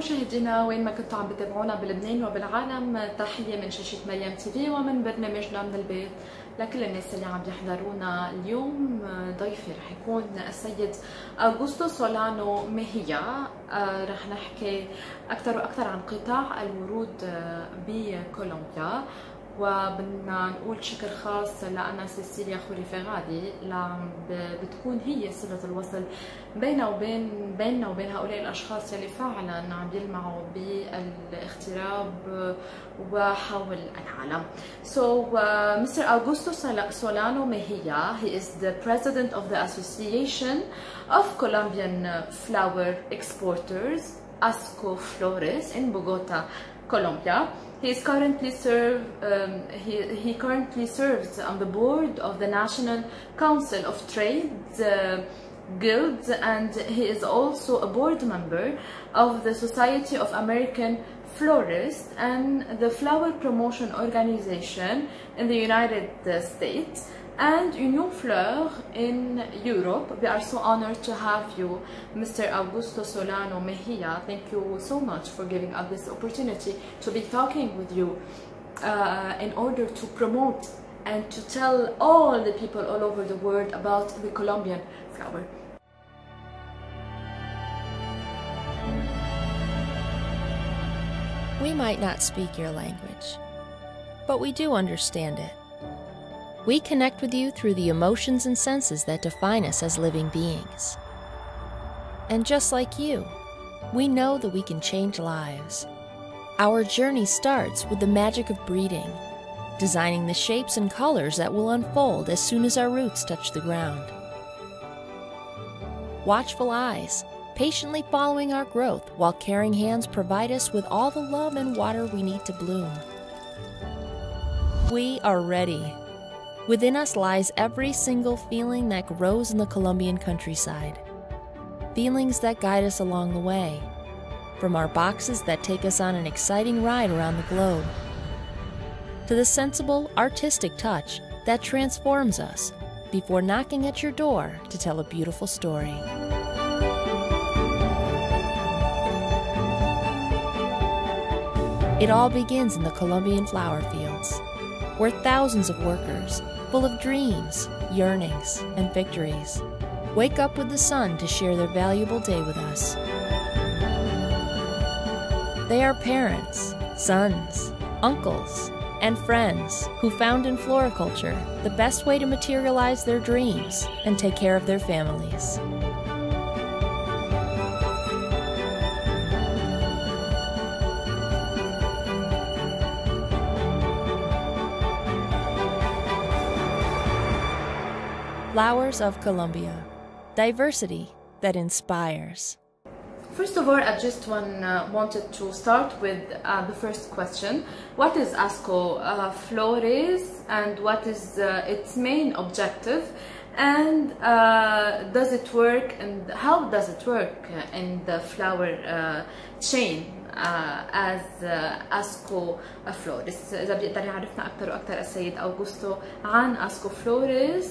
مشاهدينا وين ما كنتوا عم بتابعونا بلبنان وبالعالم، تحية من شاشة مريم تي في ومن برنامجنا من البيت لكل الناس اللي عم يحضرونا اليوم. ضيفي رح يكون السيد أوغوستو سولانو ميجيا. رح نحكي أكثر وأكثر عن قطاع الورود بكولومبيا، وبدنا نقول شكر خاص لأنا سيسيليا خوري فيغالي اللي بتكون هي صلة الوصل بيننا وبين هؤلاء الأشخاص اللي فعلا عم يلمعوا بالاغتراب وحول العالم. So Mr. Augusto Solano Mejja, he is the president of the Association of Colombian Flower Exporters, ASCO Flores, in Bogota, Colombia. He currently serves on the board of the National Council of Trade Guilds, and he is also a board member of the Society of American Florists and the Flower Promotion Organization in the United States and Union Fleur in Europe. We are so honored to have you, Mr. Augusto Solano Mejja. Thank you so much for giving us this opportunity to be talking with you in order to promote and to tell all the people all over the world about the Colombian flower. We might not speak your language, but we do understand it. We connect with you through the emotions and senses that define us as living beings. And just like you, we know that we can change lives. Our journey starts with the magic of breeding, designing the shapes and colors that will unfold as soon as our roots touch the ground. Watchful eyes, patiently following our growth while caring hands provide us with all the love and water we need to bloom. We are ready. Within us lies every single feeling that grows in the Colombian countryside. Feelings that guide us along the way, from our boxes that take us on an exciting ride around the globe, to the sensible, artistic touch that transforms us before knocking at your door to tell a beautiful story. It all begins in the Colombian flower fields, where thousands of workers, full of dreams, yearnings, and victories, wake up with the sun to share their valuable day with us. They are parents, sons, uncles, and friends who found in floriculture the best way to materialize their dreams and take care of their families. Flowers of Colombia, diversity that inspires. First of all, I just wanted to start with the first question. What is ASCO Flores and what is its main objective? And does it work, and how does it work in the flower chain as ASCO Flores؟ إذا بيقدر يعرفنا أكثر وأكثر السيد أوغوستو عن ASCO Flores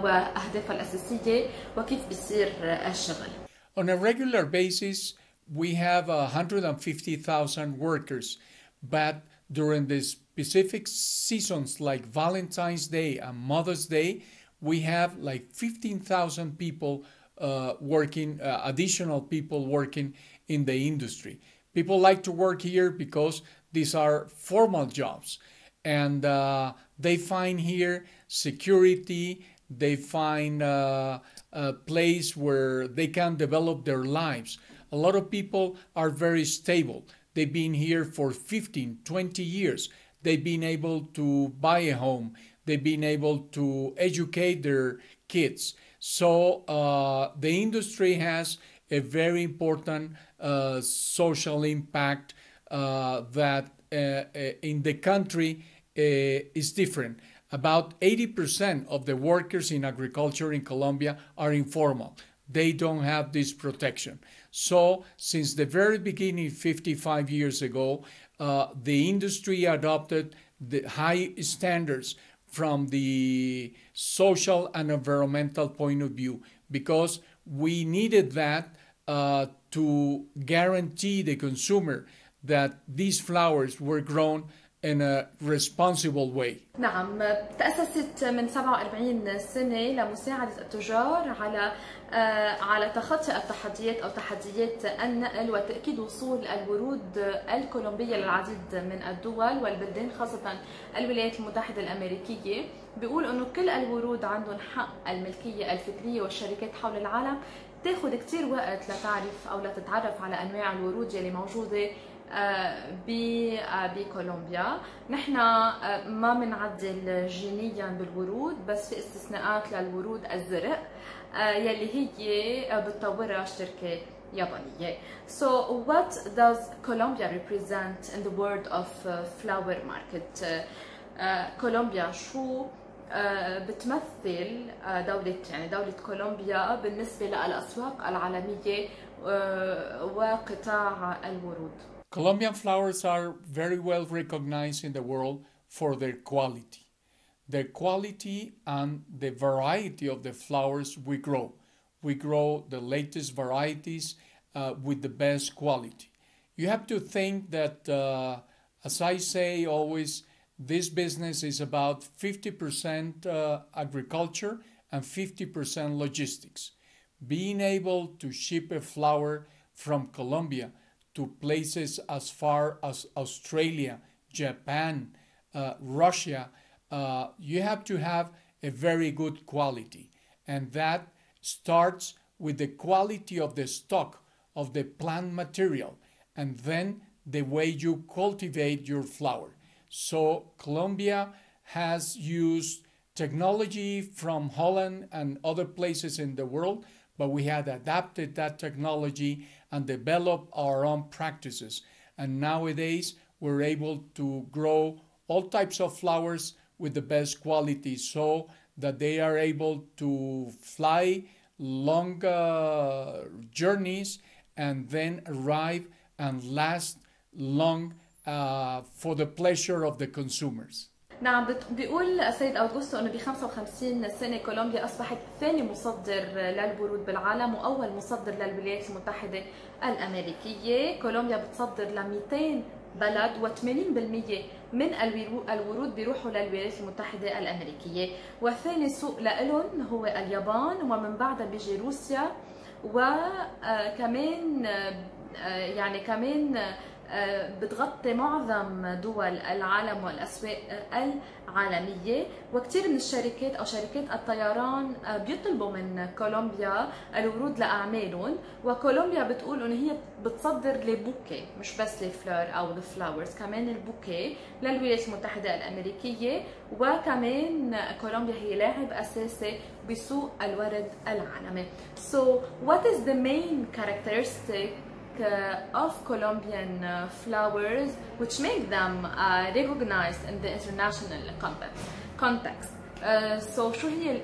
وأهدافها الأساسية وكيف بيصير الشغل. On a regular basis, we have 150,000 workers, but during the specific seasons like Valentine's Day and Mother's Day, we have like 15,000 people working, additional people working in the industry. People like to work here because these are formal jobs, and they find here security, they find a place where they can develop their lives. A lot of people are very stable. They've been here for 15, 20 years. They've been able to buy a home. They've been able to educate their kids. So the industry has a very important social impact that in the country is different. About 80% of the workers in agriculture in Colombia are informal. They don't have this protection. So since the very beginning, 55 years ago, the industry adopted the high standards from the social and environmental point of view because we needed that to guarantee the consumer that these flowers were grown in a responsible way. نعم، تأسست من 47 سنة لمساعدة التجار على تخطي التحديات أو تحديات النقل وتأكيد وصول الورود الكولومبية للعديد من الدول والبلدان، خاصة الولايات المتحدة الأمريكية. بيقول إنه كل الورود عندهم حق الملكية الفكرية، والشركات حول العالم تاخد كتير وقت لتعرف أو لتتعرف على أنواع الورود يلي موجودة بكولومبيا. نحن ما بنعدل جينيا بالورود، بس في استثناءات للورود الزرق يلي هي بتطورها شركة يابانية. So what does Colombia represent in the world of flower market? كولومبيا شو بتمثل دولة كولومبيا بالنسبة للأسواق العالمية وقطاع الورود؟ Colombian flowers are very well recognized in the world for their quality. Their quality and the variety of the flowers we grow. We grow the latest varieties with the best quality. You have to think that, as I say always, this business is about 50% agriculture and 50% logistics. Being able to ship a flower from Colombia to places as far as Australia, Japan, Russia, you have to have a very good quality. And that starts with the quality of the stock, of the plant material, and then the way you cultivate your flower. So Colombia has used technology from Holland and other places in the world, but we had adapted that technology and developed our own practices. And nowadays, we're able to grow all types of flowers with the best quality so that they are able to fly long journeys and then arrive and last long for the pleasure of the consumers. نعم، بيقول السيد أوغوستو أنه ب 55 سنة كولومبيا أصبحت ثاني مصدر للورود بالعالم وأول مصدر للولايات المتحدة الأمريكية. كولومبيا بتصدر ل 200 بلد و80% من الورود بيروحوا للولايات المتحدة الأمريكية، وثاني سوق لهم هو اليابان، ومن بعدها بيجي روسيا، وكمان كمان بتغطي معظم دول العالم والأسواق العالمية. وكثير من الشركات أو شركات الطيران بيطلبوا من كولومبيا الورود لأعمالهم، وكولومبيا بتقول إنه هي بتصدر البوكيه، مش بس الفلور أو الفلاورز، كمان البوكيه للولايات المتحدة الأمريكية. وكمان كولومبيا هي لاعب أساسي بسوق الورد العالمي. So what is the main characteristic of Colombian flowers which make them recognized in the international context? So شو هي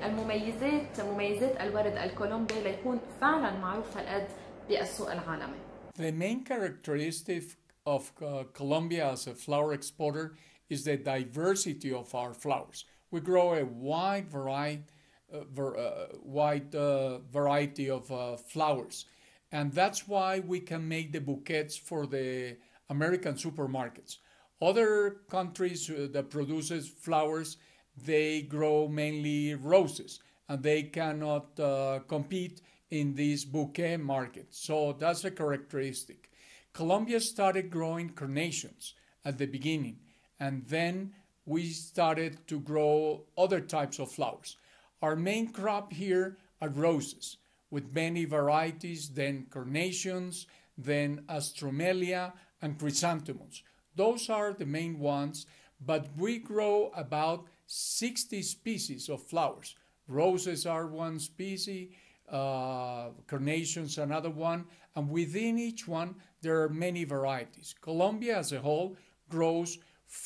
مميزات الورد الكولومبي ليكون فعلا معروف هالقد بالسوق العالمي؟ The main characteristic of Colombia as a flower exporter is the diversity of our flowers. We grow a wide variety of flowers. And that's why we can make the bouquets for the American supermarkets. Other countries that produces flowers, they grow mainly roses, and they cannot compete in this bouquet market. So that's a characteristic. Colombia started growing carnations at the beginning, and then we started to grow other types of flowers. Our main crop here are roses, with many varieties, then carnations, then astromelia and chrysanthemums. Those are the main ones, but we grow about 60 species of flowers. Roses are one species, carnations another one, and within each one there are many varieties. Colombia as a whole grows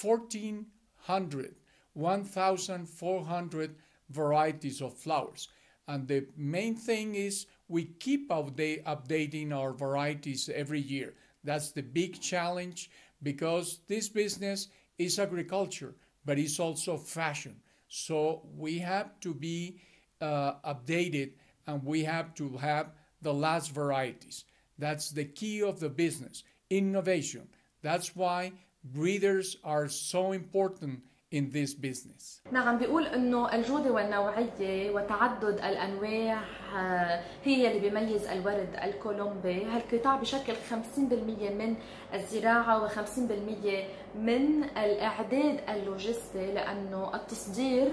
1,400 varieties of flowers. And the main thing is we keep updating our varieties every year. That's the big challenge, because this business is agriculture, but it's also fashion. So we have to be updated, and we have to have the last varieties. That's the key of the business, innovation. That's why breeders are so important in this business. نعم، بيقول انه الجودة والنوعية وتعدد الانواع هي اللي بيميز الورد الكولومبي. هالقطاع بشكل 50% من الزراعة و50% من الاعداد اللوجستي، لانه التصدير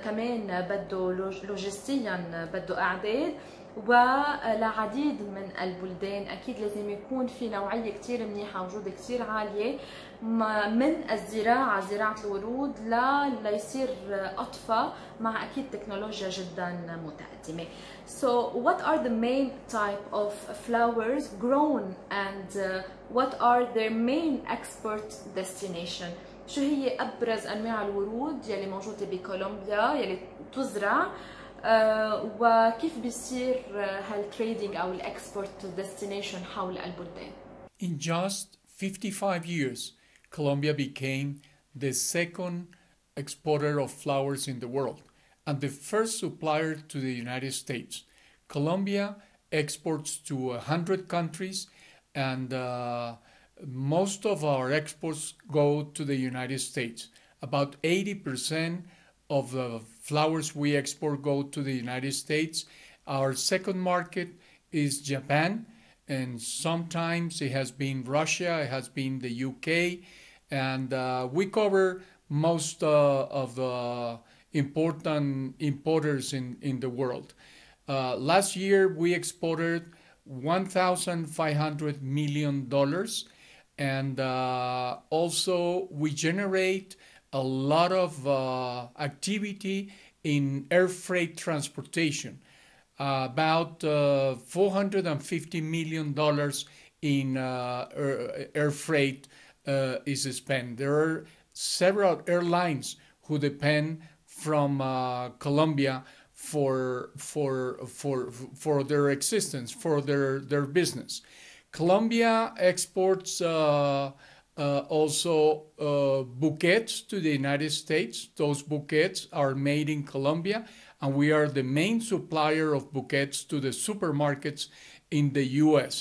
كمان بده لوجستيا بده اعداد، ولعديد من البلدان اكيد لازم يكون في نوعيه كثير منيحه وجوده كثير عاليه من الزراعه، زراعه الورود ليصير اطفى مع اكيد تكنولوجيا جدا متقدمه. So what are the main type of flowers grown and what are their main export destination؟ شو هي ابرز انواع الورود يلي موجوده بكولومبيا يلي تزرع، وكيف بيصير هالتريدينج او الاكسبورت ديستنيشن حول البلدان؟ In just 55 years, Colombia became the second exporter of flowers in the world and the first supplier to the United States. Colombia exports to 100 countries, and most of our exports go to the United States. About 80% of the flowers we export go to the United States. Our second market is Japan, and sometimes it has been Russia, it has been the UK, and we cover most of the important importers in the world. Last year we exported $1,500 million, and also we generate a lot of activity in air freight transportation. About $450 million in air freight is spent. There are several airlines who depend from Colombia for their existence, for their business. Colombia exports also bouquets to the United States. Those bouquets are made in Colombia, and we are the main supplier of bouquets to the supermarkets in the US.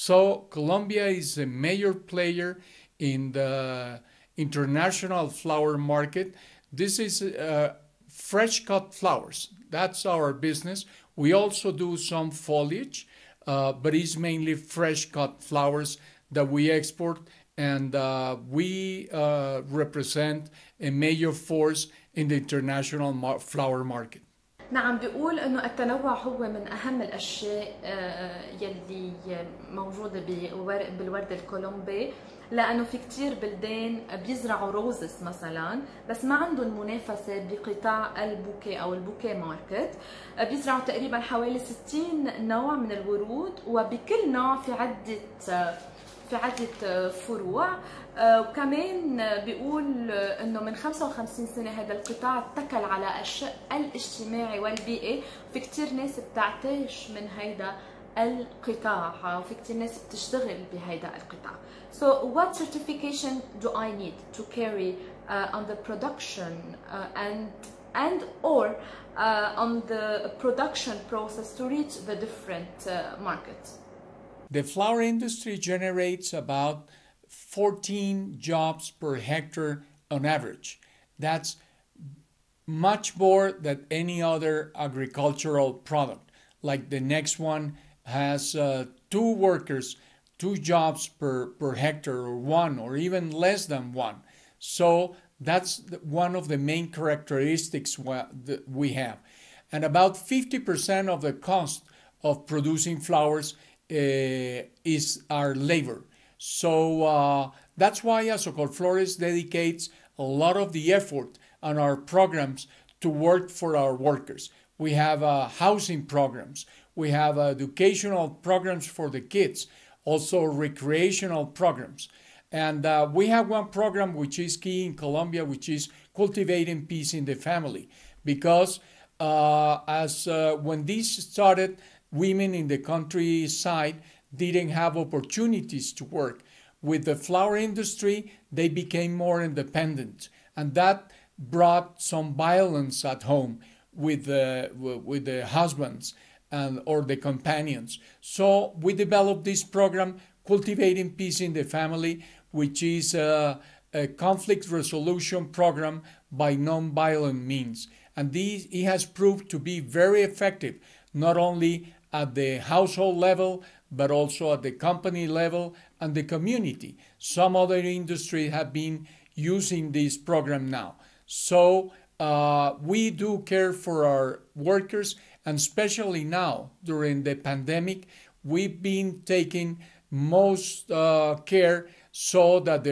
So Colombia is a major player in the international flower market. This is fresh cut flowers. That's our business. We also do some foliage, but it's mainly fresh cut flowers that we export, and we represent a major force in the international flower market. نعم، بيقول انه التنوع هو من اهم الاشياء يلي موجوده بالورد الكولومبي، لانه في كتير بلدان بيزرعوا روزس مثلا بس ما عندهم منافسه بقطاع البوكيه او البوكيه ماركت. بيزرعوا تقريبا حوالي 60 نوع من الورود، وبكل نوع في عدة فروع. وكمان بيقول انه من 55 سنة هذا القطاع اتكل على الشق الاجتماعي والبيئي، في كتير ناس بتعتاش من هيدا القطاع وفي كتير ناس بتشتغل بهيدا القطاع. So what certification do I need to carry on the production and or on the production process to reach the different markets? The flower industry generates about 14 jobs per hectare on average. That's much more than any other agricultural product. Like the next one has 2 workers, 2 jobs per hectare, or 1, or even less than 1. So that's one of the main characteristics that we have. And about 50% of the cost of producing flowers is our labor. So that's why Azocolflores dedicates a lot of the effort on our programs to work for our workers. We have housing programs, we have educational programs for the kids, also recreational programs. And we have one program which is key in Colombia, which is cultivating peace in the family. Because when this started, women in the countryside didn't have opportunities to work. With the flower industry, they became more independent, and that brought some violence at home with the husbands. and or the companions. So we developed this program, Cultivating Peace in the Family, which is a conflict resolution program by nonviolent means. And it has proved to be very effective, not only at the household level, but also at the company level and the community. Some other industries have been using this program now. So we do care for our workers, and especially now during the pandemic, we've been taking most care so that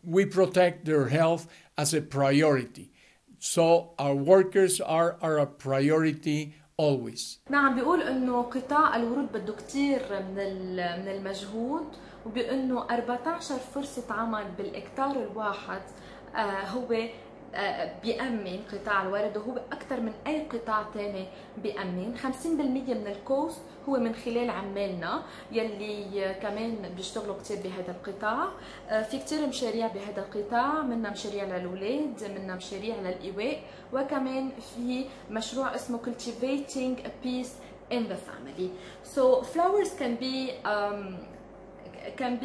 we protect their health as a priority. So our workers are a priority always. نعم، بيقول انه قطاع الورود بده كثير من المجهود، وبانه 14 فرصة عمل بالاكتار الواحد هو بيأمن قطاع الورد، وهو أكثر من أي قطاع ثاني بيأمن. 50% من الكوست هو من خلال عمالنا يلي كمان بيشتغلوا كثير بهذا القطاع. في كثير مشاريع بهذا القطاع، منا مشاريع للأولاد، منا مشاريع للإيواء، وكمان في مشروع اسمه Cultivating Peace in the Family. So flowers can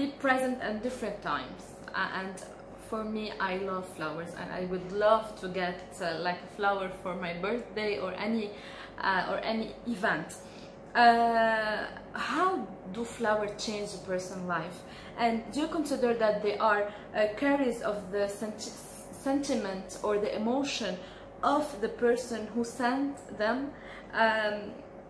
be present at different times, and for me, I love flowers, and I would love to get like a flower for my birthday or any event. How do flowers change a person's life? And do you consider that they are carriers of the sentiment or the emotion of the person who sent them?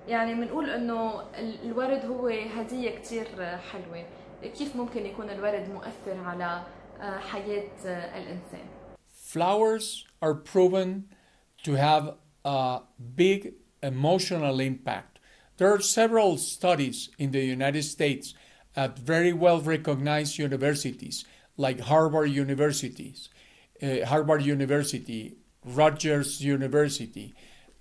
يعني بنقول إنه الورد هو هدية كتير حلوة. كيف ممكن يكون الورد مؤثر على حياة الإنسان؟ Flowers are proven to have a big emotional impact. There are several studies in the United States at very well recognized universities like Harvard University, Rutgers University,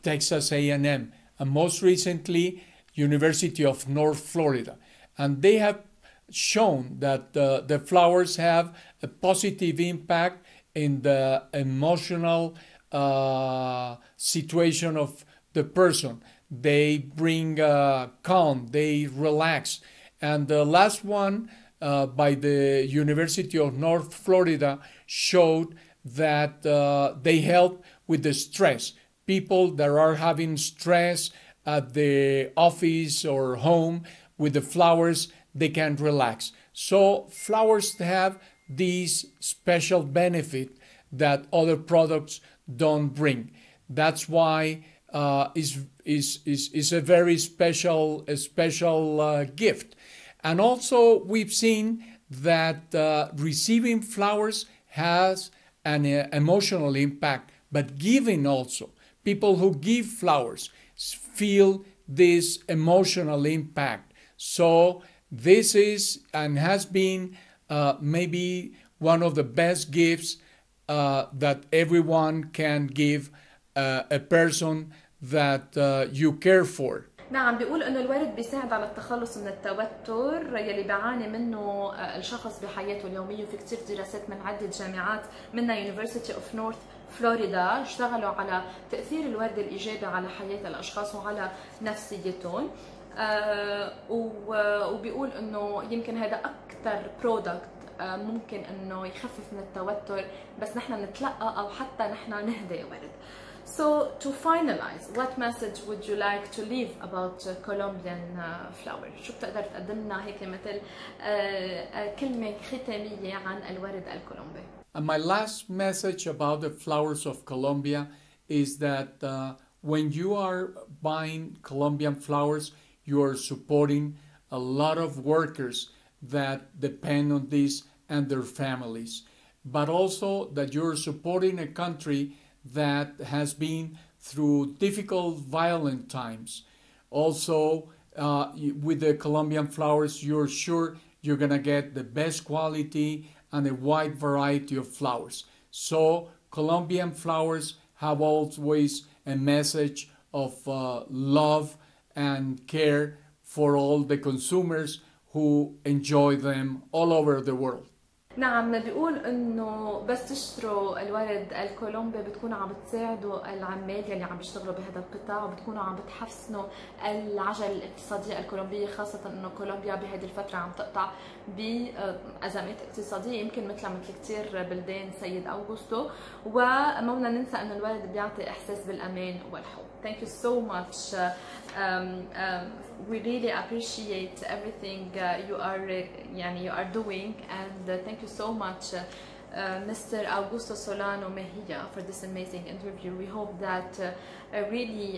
Texas A&M, and most recently University of North Florida. And they have shown that the flowers have a positive impact in the emotional situation of the person. They bring calm, they relax. And the last one by the University of North Florida showed that they help with the stress. People that are having stress at the office or home, with the flowers, they can relax. So flowers have this special benefit that other products don't bring. That's why is a very special gift. And also we've seen that receiving flowers has an emotional impact, but giving also. People who give flowers feel this emotional impact. So this is and has been maybe one of the best gifts that everyone can give a person that you care for. نعم، بيقول انه الورد بيساعد على التخلص من التوتر يلي بيعاني منه الشخص بحياته اليوميه. وفي كثير دراسات من عده جامعات منها University of North Florida اشتغلوا على تاثير الورد الايجابي على حياه الاشخاص وعلى نفسيتهم. وبيقول انه يمكن هذا اكثر برودكت ممكن انه يخفف من التوتر بس نحن نتلقى او حتى نحن نهدي ورد. So to finalize, what message would you like to leave about Colombian flowers? شو بتقدر تقدم لنا هيك مثل كلمة ختامية عن الورد الكولومبي؟ And my last message about the flowers of Colombia is that when you are buying Colombian flowers, you are supporting a lot of workers that depend on this and their families, but also that you're supporting a country that has been through difficult, violent times. Also, with the Colombian flowers, you're sure you're going to get the best quality and a wide variety of flowers. So, Colombian flowers have always a message of love and care for all the consumers who enjoy them all over the world. نعم، بيقول انه بس تشتروا الورد الكولومبي بتكونوا عم بتساعدوا العمال يلي عم بيشتغلوا بهذا القطاع، وبتكونوا عم بتحسنوا العجله الاقتصاديه الكولومبيه، خاصه انه كولومبيا بهذه الفتره عم تقطع بازمات اقتصاديه يمكن مثل كثير بلدان سيد اوغوستو. وما بدنا ننسى انه الورد بيعطي احساس بالامان والحب. Thank you so much. We really appreciate everything you are doing, and thank you so much, Mr. Augusto Solano Mejja, for this amazing interview. We hope that really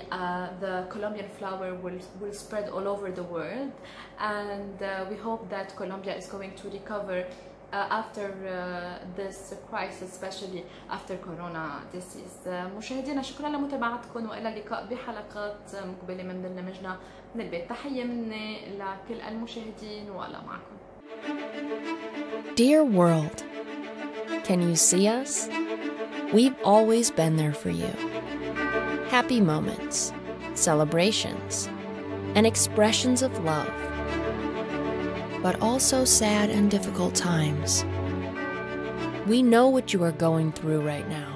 the Colombian flower will spread all over the world, and we hope that Colombia is going to recover after this crisis, especially after corona disease. مشاهدينا شكرا لمتابعتكم، والى اللقاء بحلقات مقبله من برنامجنا من البيت. تحيه مني لكل المشاهدين، والله معكم. Dear world, can you see us? We've always been there for you. Happy moments, celebrations, and expressions of love, but also sad and difficult times. We know what you are going through right now.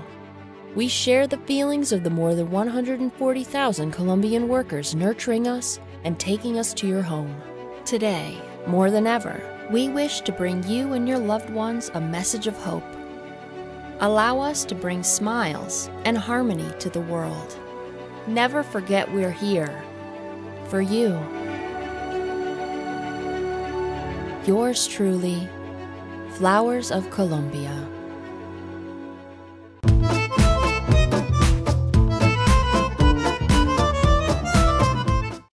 We share the feelings of the more than 140,000 Colombian workers nurturing us and taking us to your home. Today, more than ever, we wish to bring you and your loved ones a message of hope. Allow us to bring smiles and harmony to the world. Never forget we're here for you. Yours truly, Flowers of Colombia.